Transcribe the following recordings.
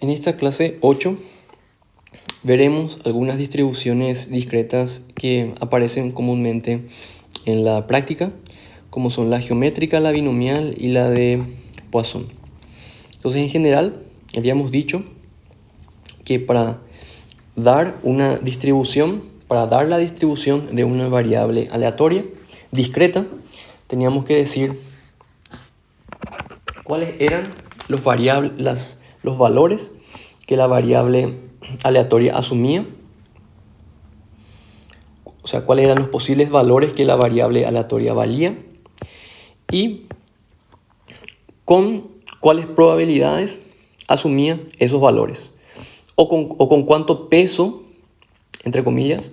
En esta clase 8 veremos algunas distribuciones discretas que aparecen comúnmente en la práctica, como son la geométrica, la binomial y la de Poisson. Entonces, en general, habíamos dicho que para dar la distribución de una variable aleatoria discreta, teníamos que decir cuáles eran los valores que la variable aleatoria asumía, o sea, cuáles eran los posibles valores que la variable aleatoria valía y con cuáles probabilidades asumía esos valores o con cuánto peso, entre comillas,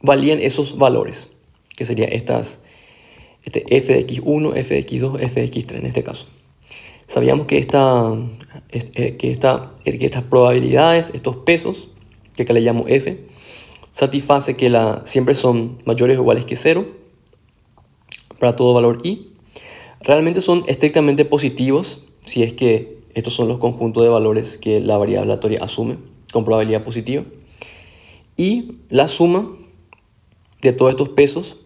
valían esos valores, que serían f de x1, f de x2, f de x3 en este caso. Sabíamos que estas probabilidades, estos pesos, que acá le llamo f, satisface que siempre son mayores o iguales que 0 para todo valor i. Realmente son estrictamente positivos si es que estos son los conjuntos de valores que la variable aleatoria asume con probabilidad positiva. Y la suma de todos estos pesos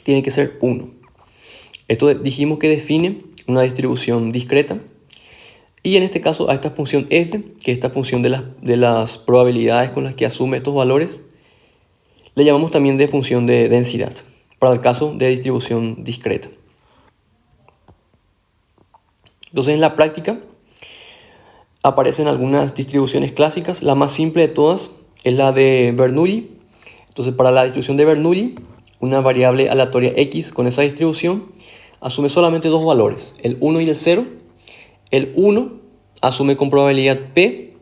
tiene que ser 1. Esto dijimos que define una distribución discreta. Y en este caso a esta función f, que es esta función de las probabilidades con las que asume estos valores, le llamamos también de función de densidad, para el caso de distribución discreta. Entonces, en la práctica aparecen algunas distribuciones clásicas. La más simple de todas es la de Bernoulli. Entonces, para la distribución de Bernoulli, una variable aleatoria x con esa distribución asume solamente dos valores, el 1 y el 0. El 1 asume con probabilidad p,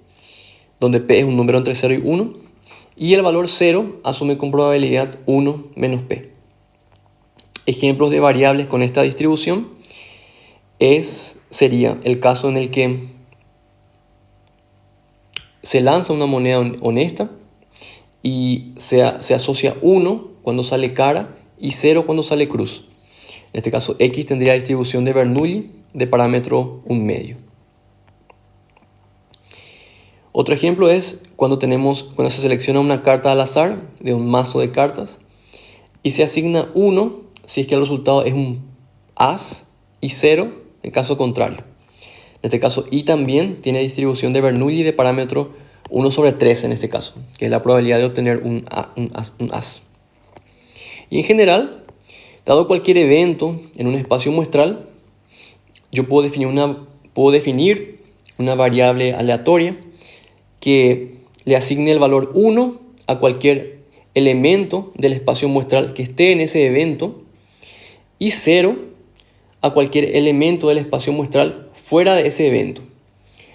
donde p es un número entre 0 y 1. Y el valor 0 asume con probabilidad 1 menos p. Ejemplos de variables con esta distribución sería el caso en el que se lanza una moneda honesta y se asocia 1 cuando sale cara y 0 cuando sale cruz. En este caso, x tendría distribución de Bernoulli de parámetro 1 medio. Otro ejemplo es cuando se selecciona una carta al azar de un mazo de cartas y se asigna 1 si es que el resultado es un as y 0 en caso contrario. En este caso, i también tiene distribución de Bernoulli de parámetro 1 sobre 3 en este caso, que es la probabilidad de obtener un as. Y en general, dado cualquier evento en un espacio muestral, yo puedo definir una variable aleatoria que le asigne el valor 1 a cualquier elemento del espacio muestral que esté en ese evento y 0 a cualquier elemento del espacio muestral fuera de ese evento.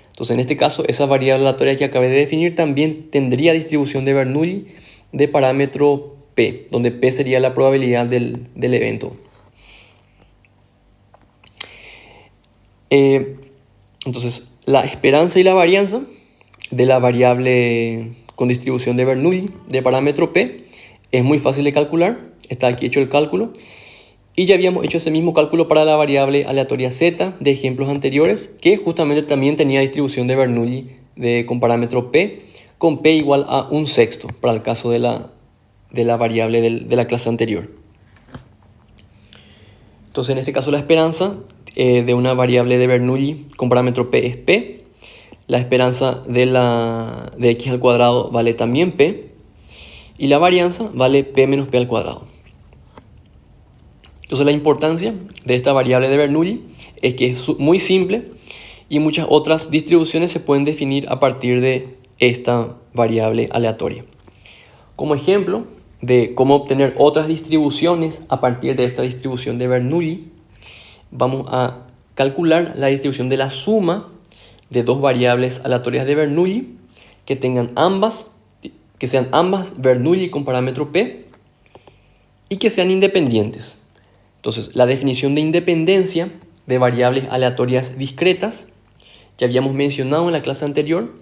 Entonces, en este caso, esa variable aleatoria que acabé de definir también tendría distribución de Bernoulli de parámetro p, donde p sería la probabilidad del evento. Entonces, la esperanza y la varianza de la variable con distribución de Bernoulli de parámetro p es muy fácil de calcular. Está aquí hecho el cálculo. Y ya habíamos hecho ese mismo cálculo para la variable aleatoria z de ejemplos anteriores, que justamente también tenía distribución de Bernoulli con parámetro p, con p igual a 1/6 para el caso de la variable de la clase anterior. Entonces, en este caso, la esperanza de una variable de Bernoulli con parámetro p es p. La esperanza de x al cuadrado vale también p. Y la varianza vale p menos p al cuadrado. Entonces, la importancia de esta variable de Bernoulli es que es muy simple y muchas otras distribuciones se pueden definir a partir de esta variable aleatoria. Como ejemplo de cómo obtener otras distribuciones a partir de esta distribución de Bernoulli, vamos a calcular la distribución de la suma de dos variables aleatorias de Bernoulli que sean ambas Bernoulli con parámetro p y que sean independientes. Entonces, la definición de independencia de variables aleatorias discretas ya habíamos mencionado en la clase anterior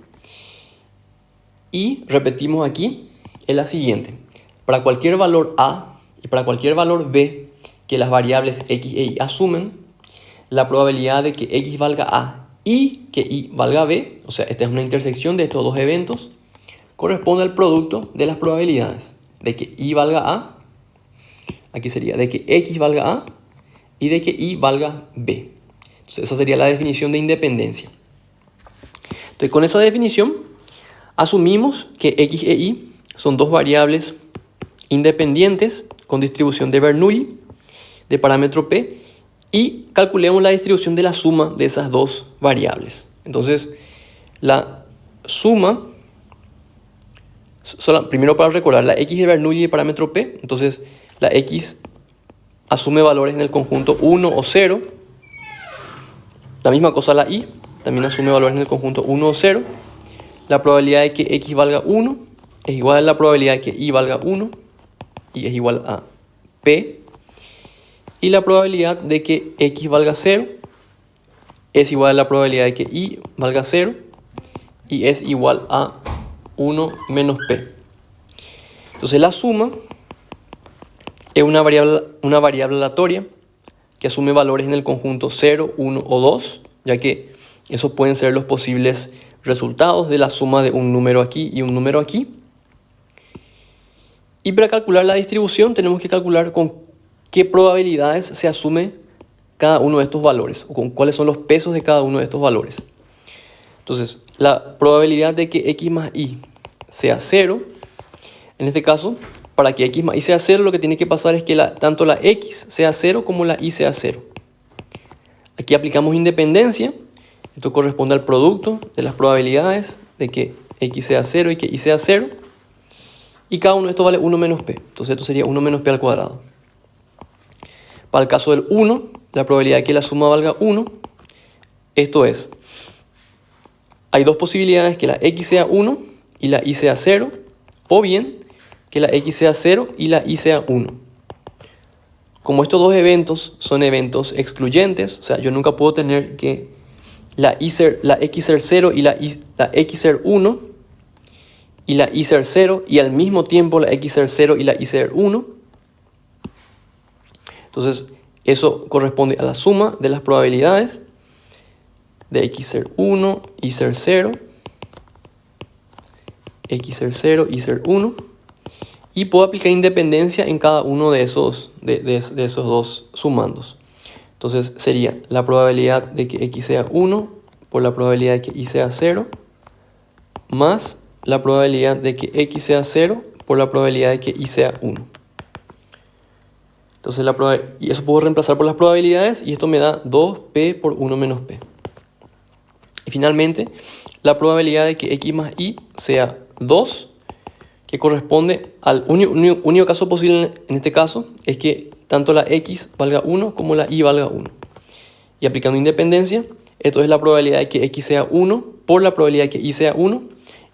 y repetimos aquí, es la siguiente. Para cualquier valor a y para cualquier valor b que las variables x e y asumen, la probabilidad de que X valga A y que Y valga B, o sea, esta es una intersección de estos dos eventos, corresponde al producto de las probabilidades de que Y valga A, aquí sería de que X valga A y de que Y valga B. Entonces esa sería la definición de independencia. Entonces con esa definición asumimos que X e Y son dos variables independientes con distribución de Bernoulli de parámetro P y calculemos la distribución de la suma de esas dos variables. Entonces la suma, primero para recordar, la X de Bernoulli de parámetro P, entonces la X asume valores en el conjunto 1 o 0. La misma cosa la Y, también asume valores en el conjunto 1 o 0. La probabilidad de que X valga 1 es igual a la probabilidad de que Y valga 1 y es igual a P. Y la probabilidad de que X valga 0 es igual a la probabilidad de que Y valga 0 y es igual a 1 menos P. Entonces la suma es una variable aleatoria que asume valores en el conjunto 0, 1 o 2, ya que esos pueden ser los posibles resultados de la suma de un número aquí y un número aquí. Y para calcular la distribución tenemos que calcular con qué probabilidades se asume cada uno de estos valores, o con cuáles son los pesos de cada uno de estos valores. Entonces, la probabilidad de que X más Y sea 0, en este caso, para que X más Y sea 0, lo que tiene que pasar es que tanto la X sea 0 como la Y sea 0. Aquí aplicamos independencia. Esto corresponde al producto de las probabilidades de que X sea 0 y que Y sea 0. Y cada uno de estos vale 1 menos P. Entonces esto sería 1 menos P al cuadrado. Para el caso del 1, la probabilidad de que la suma valga 1, esto es, hay dos posibilidades, que la X sea 1 y la Y sea 0, o bien que la X sea 0 y la Y sea 1. Como estos dos eventos son eventos excluyentes, o sea, yo nunca puedo tener que la X ser 0 y la X ser 1 y la Y ser 0 y al mismo tiempo la X ser 0 y la Y ser 1. Entonces eso corresponde a la suma de las probabilidades de X ser 1, Y ser 0, X ser 0, Y ser 1. Y puedo aplicar independencia en cada uno de esos dos sumandos. Entonces sería la probabilidad de que X sea 1 por la probabilidad de que Y sea 0 más la probabilidad de que X sea 0 por la probabilidad de que Y sea 1. Entonces y eso puedo reemplazar por las probabilidades y esto me da 2P por 1 menos P. Y finalmente la probabilidad de que X más Y sea 2, que corresponde al único caso posible en este caso, es que tanto la X valga 1 como la Y valga 1. Y aplicando independencia, esto es la probabilidad de que X sea 1 por la probabilidad de que Y sea 1,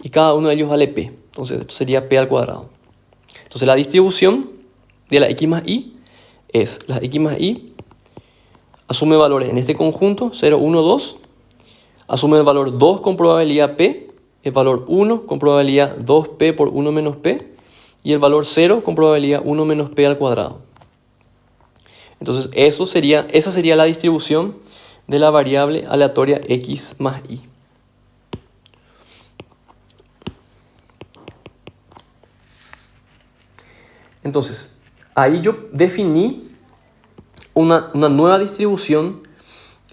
y cada uno de ellos vale P. Entonces esto sería P al cuadrado. Entonces la distribución de la X más Y es, la X más Y asume valores en este conjunto 0, 1, 2, asume el valor 2 con probabilidad P, el valor 1 con probabilidad 2P por 1 menos P y el valor 0 con probabilidad 1 menos P al cuadrado. Entonces esa sería la distribución de la variable aleatoria X más Y. Entonces, ahí yo definí una nueva distribución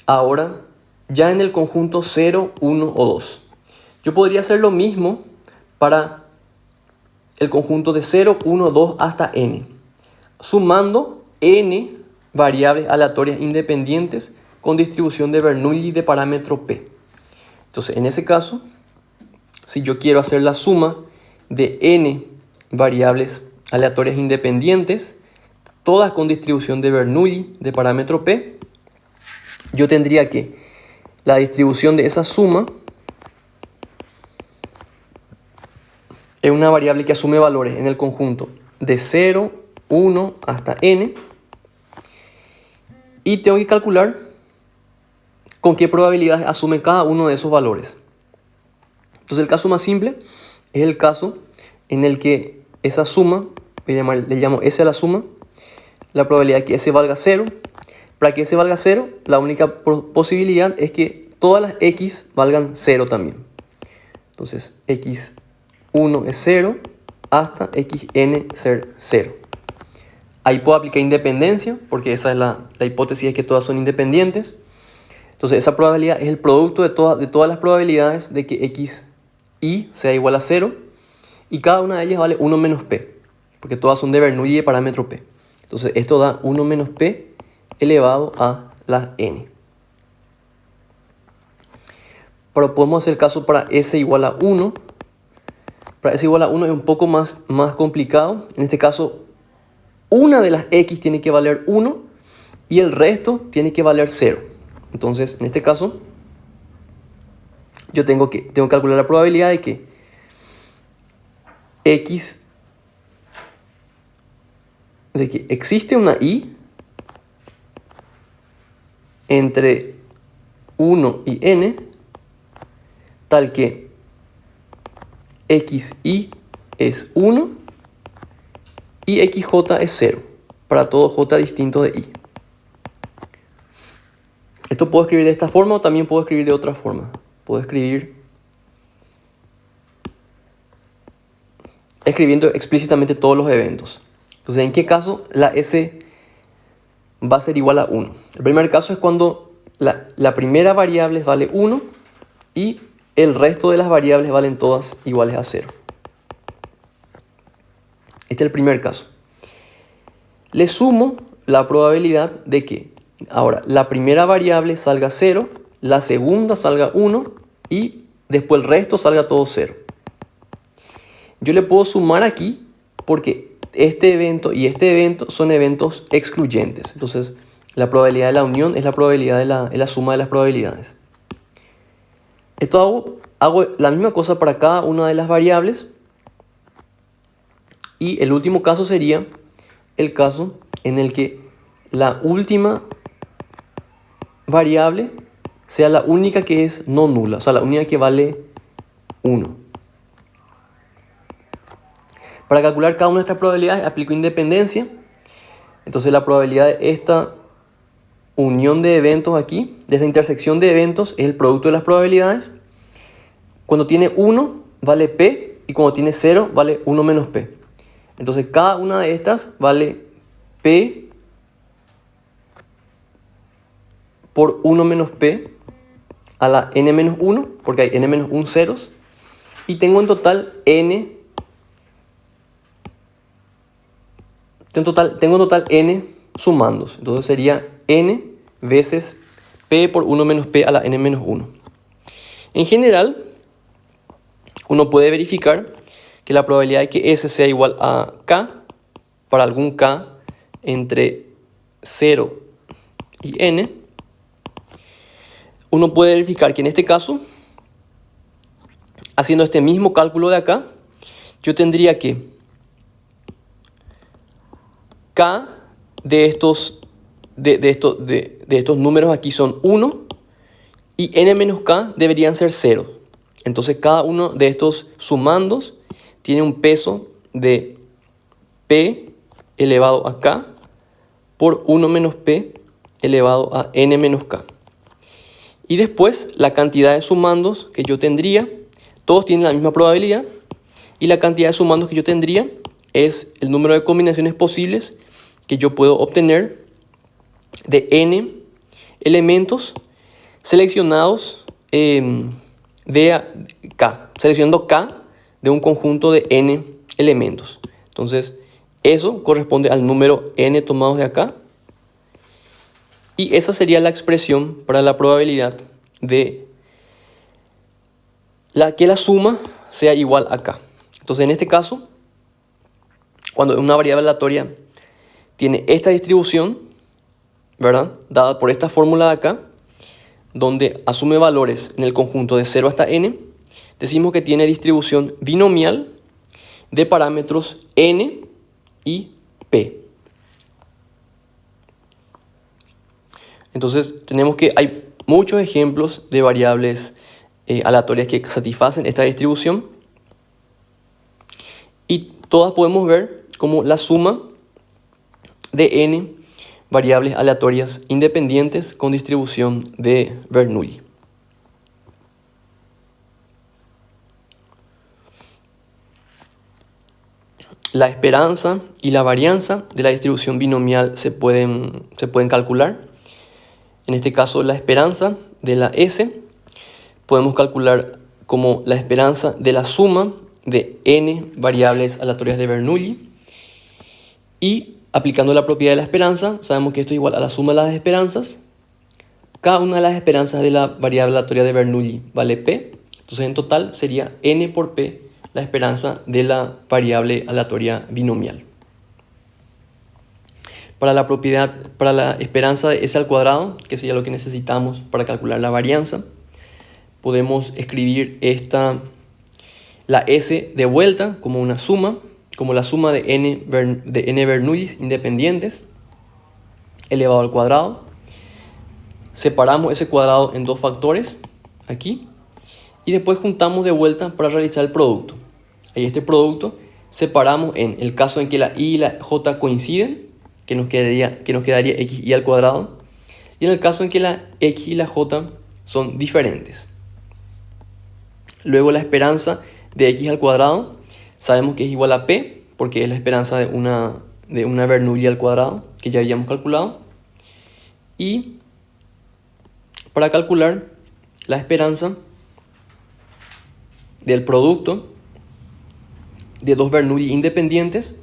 ahora ya en el conjunto 0, 1 o 2. Yo podría hacer lo mismo para el conjunto de 0, 1, 2 hasta n, sumando n variables aleatorias independientes con distribución de Bernoulli de parámetro P. Entonces, en ese caso, si yo quiero hacer la suma de n variables aleatorias independientes, todas con distribución de Bernoulli de parámetro P, yo tendría que la distribución de esa suma es una variable que asume valores en el conjunto de 0, 1 hasta n. Y tengo que calcular con qué probabilidad asume cada uno de esos valores. Entonces el caso más simple es el caso en el que esa suma, le llamo S a la suma, la probabilidad de que S valga 0, Para que ese valga 0, la única posibilidad es que todas las x valgan 0 también. Entonces, x1 es 0 hasta xn ser 0. Ahí puedo aplicar independencia, porque esa es la hipótesis, es que todas son independientes. Entonces, esa probabilidad es el producto de todas las probabilidades de que xi sea igual a 0. Y cada una de ellas vale 1 menos p, porque todas son de Bernoulli de parámetro p. Entonces, esto da 1 menos p elevado a la n. Pero podemos hacer el caso para s igual a 1. Para s igual a 1 es un poco más complicado. En este caso, una de las x tiene que valer 1 y el resto tiene que valer 0. Entonces, en este caso, yo tengo que calcular la probabilidad de que existe una y entre 1 y n, tal que xi es 1 y xj es 0, para todo j distinto de i. Esto puedo escribir de esta forma o también puedo escribir de otra forma. Puedo escribir escribiendo explícitamente todos los eventos. Entonces, ¿en qué caso la s va a ser igual a 1? El primer caso es cuando la primera variable vale 1 y el resto de las variables valen todas iguales a 0. Este es el primer caso. Le sumo la probabilidad de que ahora la primera variable salga 0, la segunda salga 1 y después el resto salga todo 0. Yo le puedo sumar aquí porque este evento y este evento son eventos excluyentes. Entonces, la probabilidad de la unión es la probabilidad de la suma de las probabilidades. Esto hago la misma cosa para cada una de las variables. Y el último caso sería el caso en el que la última variable sea la única que es no nula, o sea, la única que vale 1. Para calcular cada una de estas probabilidades aplico independencia. Entonces la probabilidad de esta unión de eventos aquí, de esta intersección de eventos, es el producto de las probabilidades. Cuando tiene 1 vale p y cuando tiene 0 vale 1 menos p. Entonces cada una de estas vale p por 1 menos p a la n menos 1, porque hay n menos 1 ceros. Y tengo en total n. Tengo en total n sumandos. Entonces sería n veces p por 1 menos p a la n menos 1. En general, uno puede verificar que la probabilidad de que S sea igual a K para algún K entre 0 y N, uno puede verificar que en este caso, haciendo este mismo cálculo de acá, yo tendría que K de estos números aquí son 1 y N menos K deberían ser 0. Entonces cada uno de estos sumandos tiene un peso de P elevado a K por 1 menos P elevado a N menos K. Y después la cantidad de sumandos que yo tendría, todos tienen la misma probabilidad, y la cantidad de sumandos que yo tendría es el número de combinaciones posibles que yo puedo obtener de N elementos seleccionados de K, seleccionando K de un conjunto de N elementos. Entonces, eso corresponde al número N tomados de acá. Y esa sería la expresión para la probabilidad de que la suma sea igual a K. Entonces, en este caso, cuando una variable aleatoria tiene esta distribución, ¿verdad?, dada por esta fórmula de acá, donde asume valores en el conjunto de 0 hasta n, decimos que tiene distribución binomial de parámetros n y p. Entonces tenemos que hay muchos ejemplos de variables aleatorias que satisfacen esta distribución y todas podemos ver como la suma de n variables aleatorias independientes con distribución de Bernoulli. La esperanza y la varianza de la distribución binomial se pueden calcular. En este caso, la esperanza de la S podemos calcular como la esperanza de la suma de n variables aleatorias de Bernoulli. Y aplicando la propiedad de la esperanza, sabemos que esto es igual a la suma de las esperanzas. Cada una de las esperanzas de la variable aleatoria de Bernoulli vale p. Entonces, en total sería n por p la esperanza de la variable aleatoria binomial. Para la esperanza de s al cuadrado, que sería lo que necesitamos para calcular la varianza, podemos escribir la s de vuelta como una suma, como la suma de n Bernoullis independientes elevado al cuadrado. Separamos ese cuadrado en dos factores, aquí, y después juntamos de vuelta para realizar el producto. Ahí este producto separamos en el caso en que la y la j coinciden, que nos quedaría xy al cuadrado, y en el caso en que la x y la j son diferentes. Luego la esperanza de x al cuadrado sabemos que es igual a p, porque es la esperanza de una Bernoulli al cuadrado, que ya habíamos calculado. Y para calcular la esperanza del producto de dos Bernoulli independientes,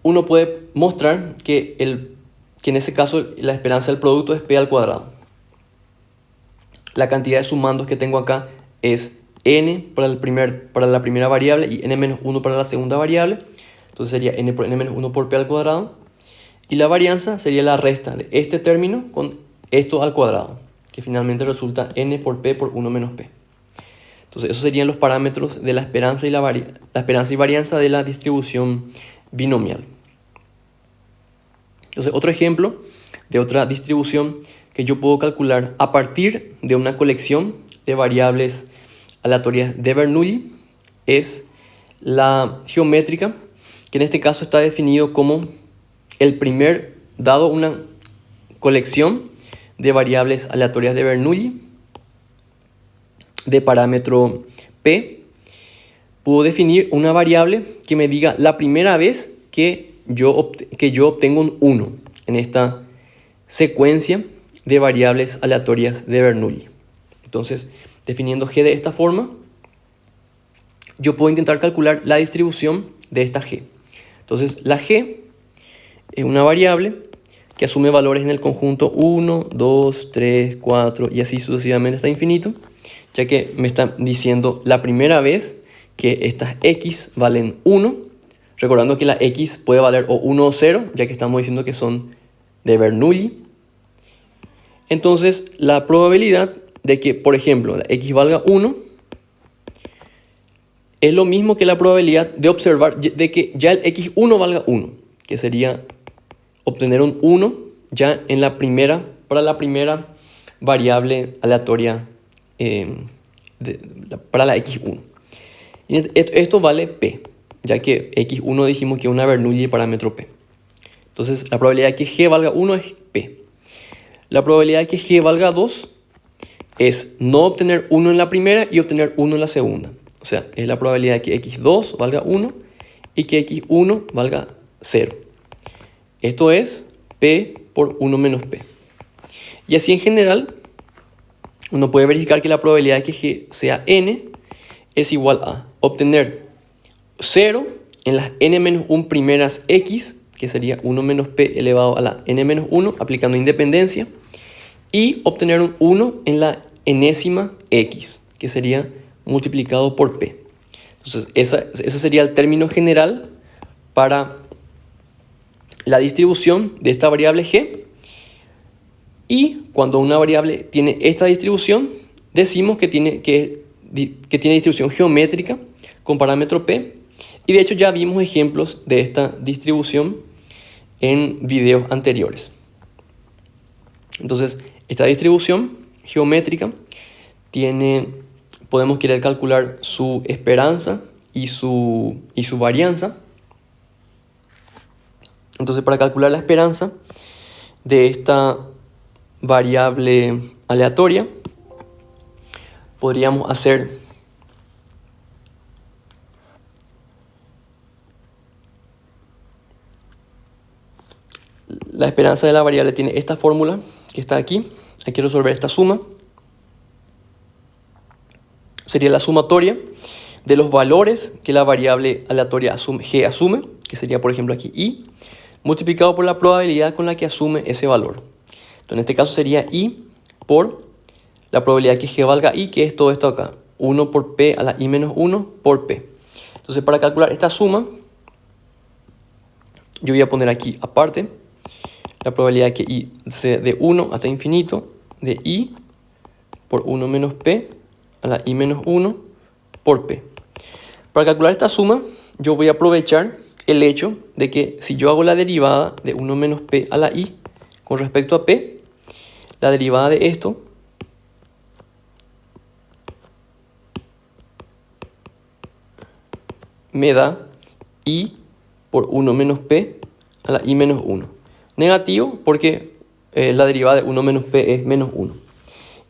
uno puede mostrar que en ese caso la esperanza del producto es p al cuadrado. La cantidad de sumandos que tengo acá es n para la primera variable y n menos 1 para la segunda variable. Entonces sería n por n menos 1 por p al cuadrado. Y la varianza sería la resta de este término con esto al cuadrado, que finalmente resulta n por p por 1 menos p. Entonces esos serían los parámetros de la esperanza y varianza de la distribución binomial. Entonces, otro ejemplo de otra distribución que yo puedo calcular a partir de una colección de variables aleatorias de Bernoulli es la geométrica, que en este caso está definido como dado una colección de variables aleatorias de Bernoulli de parámetro p, puedo definir una variable que me diga la primera vez que yo obtengo un 1 en esta secuencia de variables aleatorias de Bernoulli. Entonces, definiendo g de esta forma, yo puedo intentar calcular la distribución de esta g. Entonces, la g es una variable que asume valores en el conjunto 1, 2, 3, 4 y así sucesivamente hasta infinito, ya que me está diciendo la primera vez que estas x valen 1, recordando que la x puede valer o 1 o 0, ya que estamos diciendo que son de Bernoulli. Entonces, la probabilidad de que, por ejemplo, la x valga 1 es lo mismo que la probabilidad de observar de que ya el x1 valga 1, que sería obtener un 1 ya para la primera variable aleatoria para la x1. Y esto vale p, ya que x1 dijimos que es una Bernoulli de parámetro p. Entonces, la probabilidad de que g valga 1 es p. La probabilidad de que g valga 2 es no obtener 1 en la primera y obtener 1 en la segunda. O sea, es la probabilidad de que x2 valga 1 y que x1 valga 0. Esto es p por 1 menos p. Y así en general, uno puede verificar que la probabilidad de que g sea n es igual a obtener 0 en las n-1 primeras x, que sería 1 menos p elevado a la n-1, aplicando independencia, y obtener un 1 en la enésima x, que sería multiplicado por p. Entonces, ese sería el término general para la distribución de esta variable g. Y cuando una variable tiene esta distribución, decimos que tiene distribución geométrica con parámetro p. Y de hecho ya vimos ejemplos de esta distribución en videos anteriores. Entonces, esta distribución geométrica podemos querer calcular su esperanza y su varianza. Entonces, para calcular la esperanza de esta variable aleatoria, podríamos hacer la esperanza de la variable tiene esta fórmula que está aquí. Hay que resolver esta suma. Sería la sumatoria de los valores que la variable aleatoria g asume, que sería por ejemplo aquí i, multiplicado por la probabilidad con la que asume ese valor. Entonces, en este caso sería i por la probabilidad que g valga i, que es todo esto acá, 1 por p a la i menos 1 por p. Entonces, para calcular esta suma, yo voy a poner aquí aparte la probabilidad que i sea de 1 hasta infinito de i por 1 menos p a la i menos 1 por p. Para calcular esta suma, yo voy a aprovechar el hecho de que si yo hago la derivada de 1 menos p a la i con respecto a p, la derivada de esto me da i por 1 menos p a la i menos 1. Negativo porque la derivada de 1 menos p es menos 1.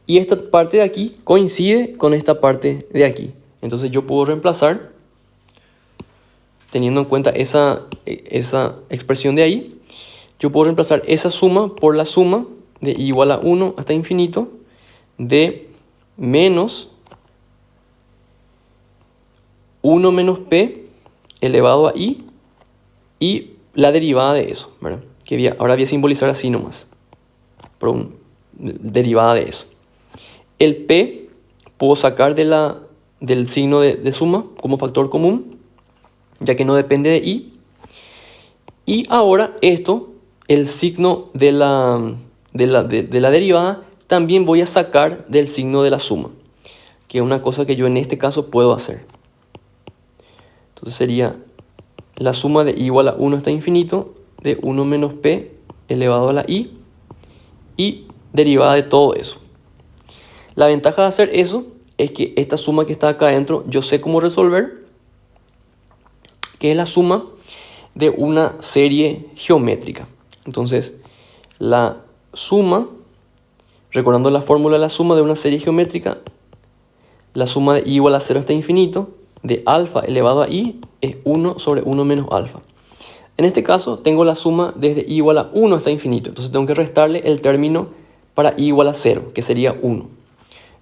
Y esta parte de aquí coincide con esta parte de aquí. Entonces yo puedo reemplazar, teniendo en cuenta esa expresión de ahí, yo puedo reemplazar esa suma por la suma de i igual a 1 hasta infinito de menos 1 menos p elevado a i y la derivada de eso, ¿verdad? Ahora voy a simbolizar así nomás, por una derivada de eso. El p puedo sacar del signo de suma como factor común, ya que no depende de i. Y ahora esto, el signo de la derivada, también voy a sacar del signo de la suma, que es una cosa que yo en este caso puedo hacer. Entonces sería la suma de i igual a 1 hasta infinito de 1 menos p elevado a la i y derivada de todo eso. La ventaja de hacer eso es que esta suma que está acá adentro yo sé cómo resolver, que es la suma de una serie geométrica. Entonces, la suma, recordando la fórmula de la suma de una serie geométrica, la suma de i igual a 0 hasta infinito de alfa elevado a i es 1 sobre 1 menos alfa. En este caso tengo la suma desde i igual a 1 hasta infinito, entonces tengo que restarle el término para i igual a 0, que sería 1.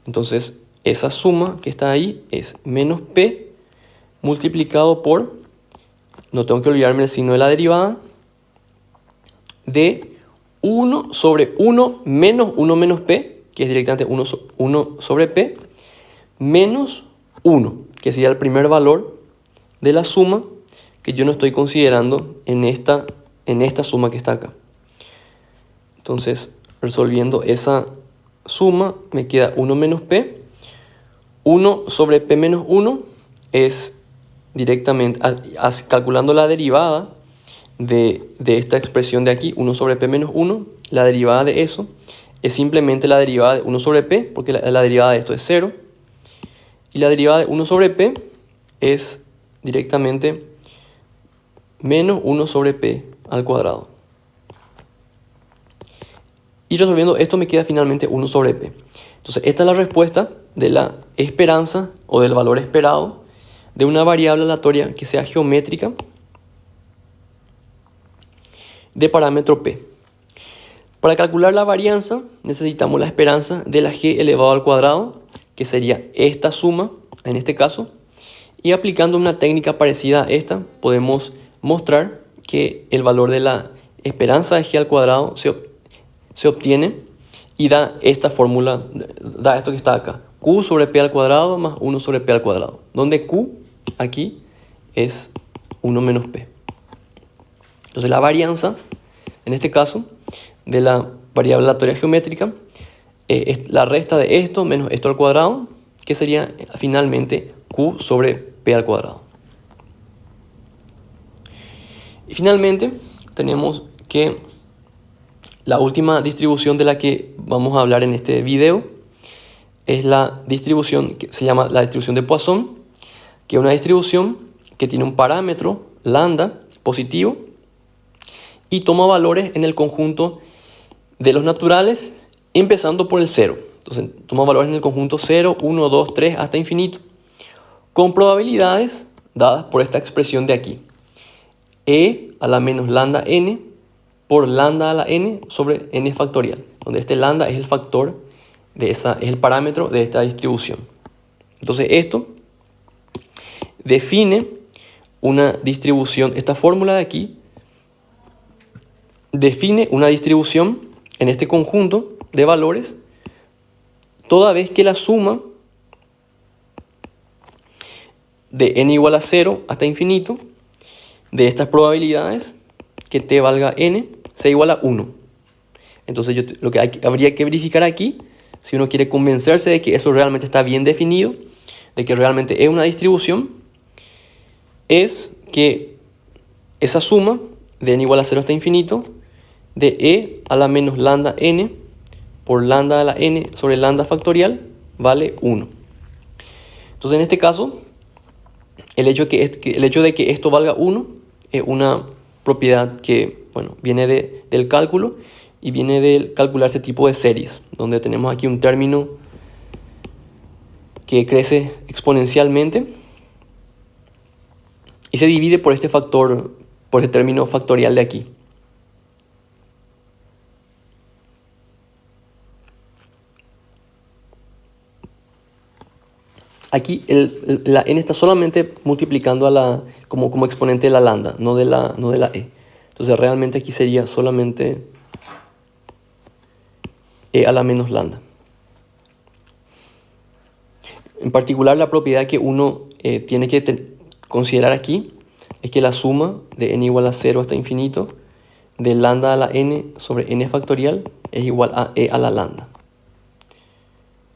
Entonces esa suma que está ahí es menos p multiplicado por, no tengo que olvidarme el signo de la derivada, de 1 sobre 1 menos p, que es directamente 1 sobre p, menos 1, que sería el primer valor de la suma que yo no estoy considerando en esta suma que está acá. Entonces, resolviendo esa suma, me queda 1 menos p. 1 sobre p menos 1 es directamente, calculando la derivada de esta expresión de aquí, 1 sobre p menos 1, la derivada de eso es simplemente la derivada de 1 sobre p, porque la derivada de esto es 0. Y la derivada de 1 sobre p es directamente menos 1 sobre p al cuadrado. Y resolviendo esto me queda finalmente 1 sobre p. Entonces esta es la respuesta de la esperanza o del valor esperado de una variable aleatoria que sea geométrica de parámetro p. Para calcular la varianza necesitamos la esperanza de la g elevado al cuadrado, que sería esta suma en este caso, y aplicando una técnica parecida a esta podemos mostrar que el valor de la esperanza de g al cuadrado se obtiene y da esta fórmula, da esto que está acá, q sobre p al cuadrado más 1 sobre p al cuadrado, donde q aquí es 1 menos p. Entonces la varianza, en este caso, de la variable aleatoria geométrica es la resta de esto menos esto al cuadrado, que sería finalmente q sobre p al cuadrado. Y finalmente tenemos que la última distribución de la que vamos a hablar en este video es la distribución que se llama la distribución de Poisson, que es una distribución que tiene un parámetro lambda positivo y toma valores en el conjunto de los naturales, empezando por el 0. Entonces toma valores en el conjunto 0, 1, 2, 3 hasta infinito, con probabilidades dadas por esta expresión de aquí. E a la menos lambda n por lambda a la n sobre n factorial, donde este lambda es el factor es el parámetro de esta distribución. Entonces esto define una distribución, esta fórmula de aquí define una distribución en este conjunto de valores toda vez que la suma de n igual a 0 hasta infinito de estas probabilidades que t valga n sea igual a 1. Entonces lo que habría que verificar aquí, si uno quiere convencerse de que eso realmente está bien definido, de que realmente es una distribución, es que esa suma de n igual a 0 hasta infinito de e a la menos lambda n por lambda a la n sobre lambda factorial vale 1. Entonces en este caso, el hecho de que esto valga 1 es una propiedad que viene del cálculo y viene de calcular este tipo de series, donde tenemos aquí un término que crece exponencialmente y se divide por este factor, por este término factorial de aquí. Aquí la n está solamente multiplicando como exponente de la lambda, no de la e. Entonces realmente aquí sería solamente e a la menos lambda. En particular, la propiedad que uno tiene que considerar aquí es que la suma de n igual a 0 hasta infinito de lambda a la n sobre n factorial es igual a e a la lambda.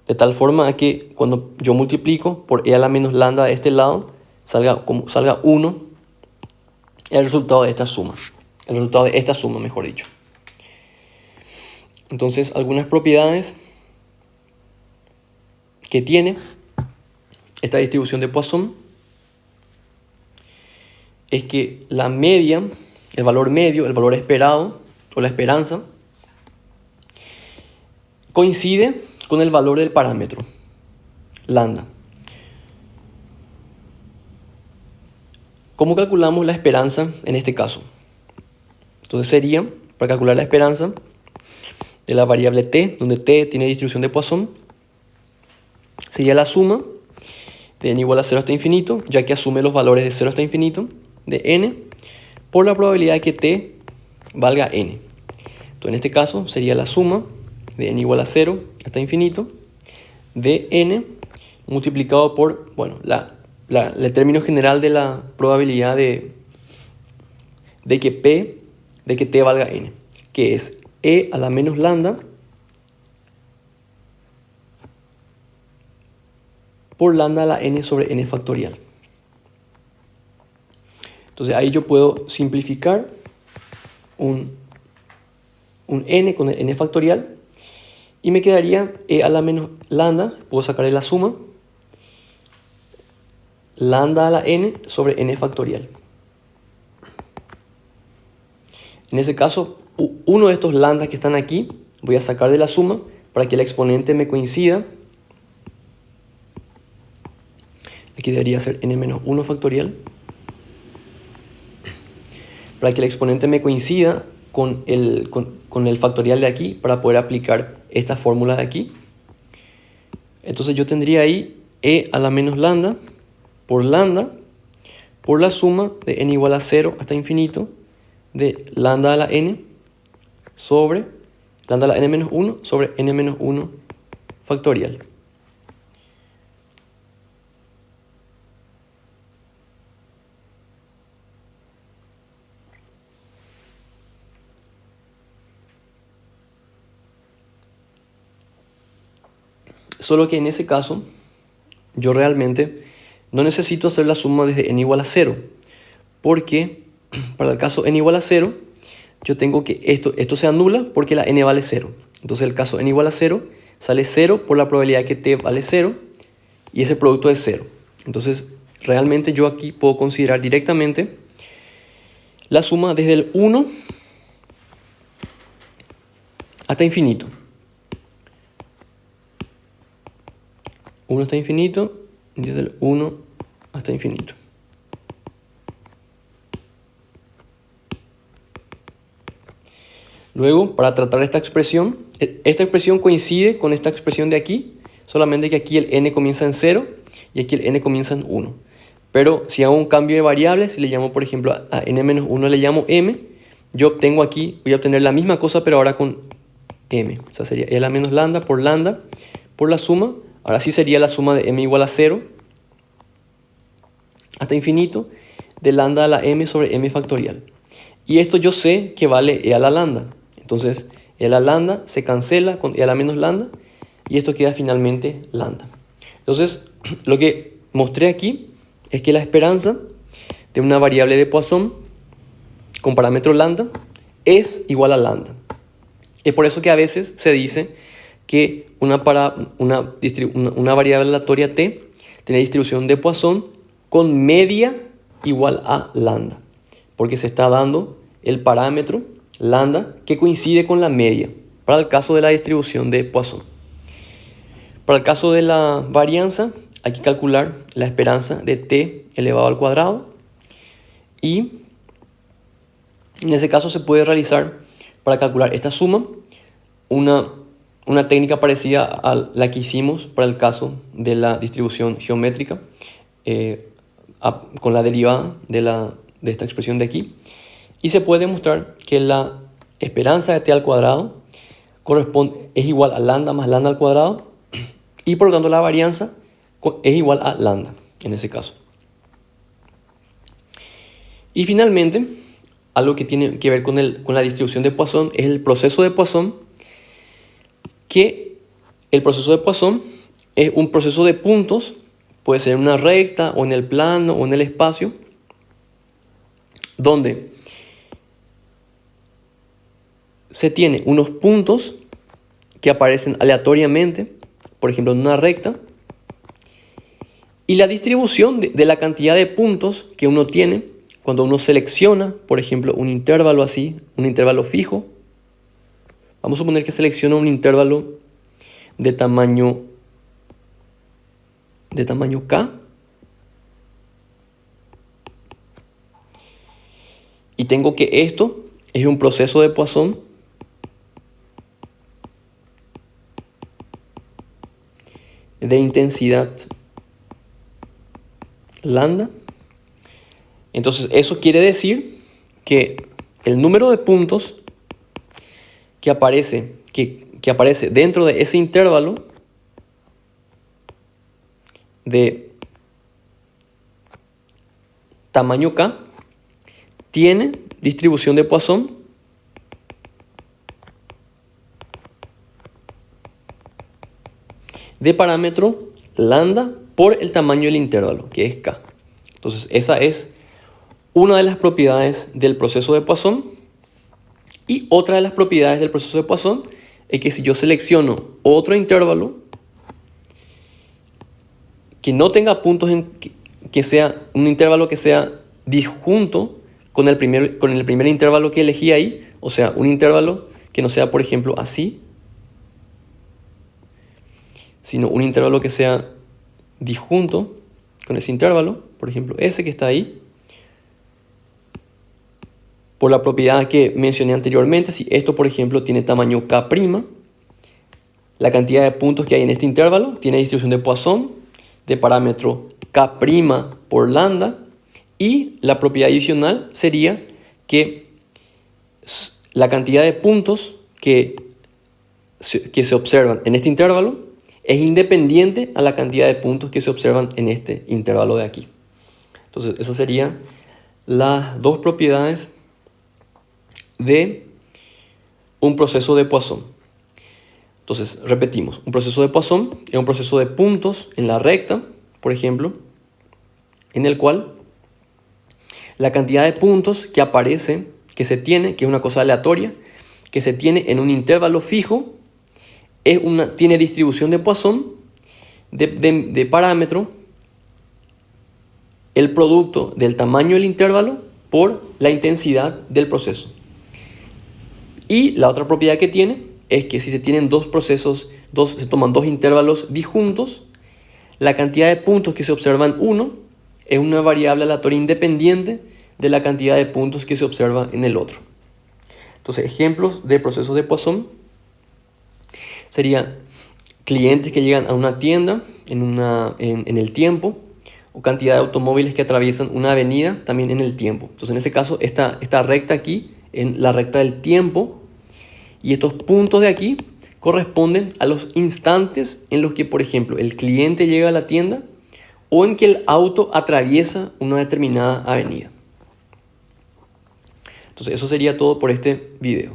De tal forma que cuando yo multiplico por e a la menos lambda de este lado, salga 1 el resultado de esta suma. El resultado de esta suma, mejor dicho. Entonces, algunas propiedades que tiene esta distribución de Poisson es que la media, el valor medio, el valor esperado o la esperanza, coincide con el valor del parámetro, lambda. ¿Cómo calculamos la esperanza en este caso? Entonces sería, para calcular la esperanza de la variable t, donde t tiene distribución de Poisson, sería la suma de n igual a 0 hasta infinito, ya que asume los valores de 0 hasta infinito, de n, por la probabilidad de que t valga n. Entonces en este caso sería la suma de n igual a 0 hasta infinito de n multiplicado por, el término general de la probabilidad de que t valga n, que es e a la menos lambda por lambda a la n sobre n factorial. Entonces ahí yo puedo simplificar un n con el n factorial y me quedaría e a la menos lambda, puedo sacarle la suma, lambda a la n sobre n factorial. En ese caso, uno de estos lambdas que están aquí, voy a sacar de la suma para que el exponente me coincida. Aquí debería ser n menos 1 factorial. Para que el exponente me coincida con el factorial de aquí para poder aplicar esta fórmula de aquí. Entonces yo tendría ahí e a la menos lambda por la suma de n igual a 0 hasta infinito de lambda a la n sobre lambda a la n menos 1 sobre n menos 1 factorial. Solo que en ese caso, yo realmente no necesito hacer la suma desde n igual a 0, porque para el caso n igual a 0, yo tengo que esto se anula porque la n vale 0. Entonces el caso n igual a 0 sale 0 por la probabilidad que t vale 0 y ese producto es 0. Entonces realmente yo aquí puedo considerar directamente la suma desde el 1 hasta infinito. 1 hasta infinito, desde el 1 hasta infinito. Luego, para tratar esta expresión coincide con esta expresión de aquí, solamente que aquí el n comienza en 0 y aquí el n comienza en 1. Pero si hago un cambio de variables, si le llamo, por ejemplo, a n-1 le llamo m, yo obtengo aquí, voy a obtener la misma cosa, pero ahora con m. O sea, sería L menos lambda por la suma. Ahora sí sería la suma de m igual a 0 hasta infinito de lambda a la m sobre m factorial. Y esto yo sé que vale e a la lambda. Entonces, e a la lambda se cancela con e a la menos lambda y esto queda finalmente lambda. Entonces, lo que mostré aquí es que la esperanza de una variable de Poisson con parámetro lambda es igual a lambda. Es por eso que a veces se dice que una variable aleatoria t tiene distribución de Poisson con media igual a lambda, porque se está dando el parámetro lambda que coincide con la media para el caso de la distribución de Poisson. Para el caso de la varianza hay que calcular la esperanza de t elevado al cuadrado y en ese caso se puede realizar para calcular esta suma una técnica parecida a la que hicimos para el caso de la distribución geométrica con la derivada de esta expresión de aquí. Y se puede demostrar que la esperanza de t al cuadrado es igual a lambda más lambda al cuadrado y por lo tanto la varianza es igual a lambda en ese caso. Y finalmente, algo que tiene que ver con la distribución de Poisson es el proceso de Poisson, que el proceso de Poisson es un proceso de puntos, puede ser en una recta o en el plano o en el espacio, donde se tiene unos puntos que aparecen aleatoriamente, por ejemplo en una recta, y la distribución de la cantidad de puntos que uno tiene cuando uno selecciona, por ejemplo, un intervalo así, un intervalo fijo. Vamos a suponer que selecciono un intervalo de tamaño k. Y tengo que esto es un proceso de Poisson de intensidad lambda. Entonces eso quiere decir que el número de puntos que aparece dentro de ese intervalo de tamaño k tiene distribución de Poisson de parámetro lambda por el tamaño del intervalo, que es k. Entonces esa es una de las propiedades del proceso de Poisson. Y otra de las propiedades del proceso de Poisson es que si yo selecciono otro intervalo que no tenga puntos, que sea un intervalo que sea disjunto con el primer intervalo que elegí ahí, o sea, un intervalo que no sea, por ejemplo, así, sino un intervalo que sea disjunto con ese intervalo, por ejemplo, ese que está ahí, por la propiedad que mencioné anteriormente, si esto, por ejemplo, tiene tamaño k', la cantidad de puntos que hay en este intervalo tiene distribución de Poisson de parámetro k' por lambda, y la propiedad adicional sería que la cantidad de puntos que se observan en este intervalo es independiente a la cantidad de puntos que se observan en este intervalo de aquí. Entonces, esas serían las dos propiedades de un proceso de Poisson. Entonces, repetimos, un proceso de Poisson es un proceso de puntos en la recta, por ejemplo, en el cual la cantidad de puntos que aparece, que se tiene, que es una cosa aleatoria, que se tiene en un intervalo fijo, tiene distribución de Poisson de parámetro el producto del tamaño del intervalo por la intensidad del proceso. Y la otra propiedad que tiene es que si se tienen dos procesos, se toman dos intervalos disjuntos, la cantidad de puntos que se observa en uno es una variable aleatoria independiente de la cantidad de puntos que se observa en el otro. Entonces, ejemplos de procesos de Poisson serían clientes que llegan a una tienda en el tiempo, o cantidad de automóviles que atraviesan una avenida también en el tiempo. Entonces, en ese caso, esta recta aquí, en la recta del tiempo, y estos puntos de aquí corresponden a los instantes en los que, por ejemplo, el cliente llega a la tienda o en que el auto atraviesa una determinada avenida. Entonces, eso sería todo por este video.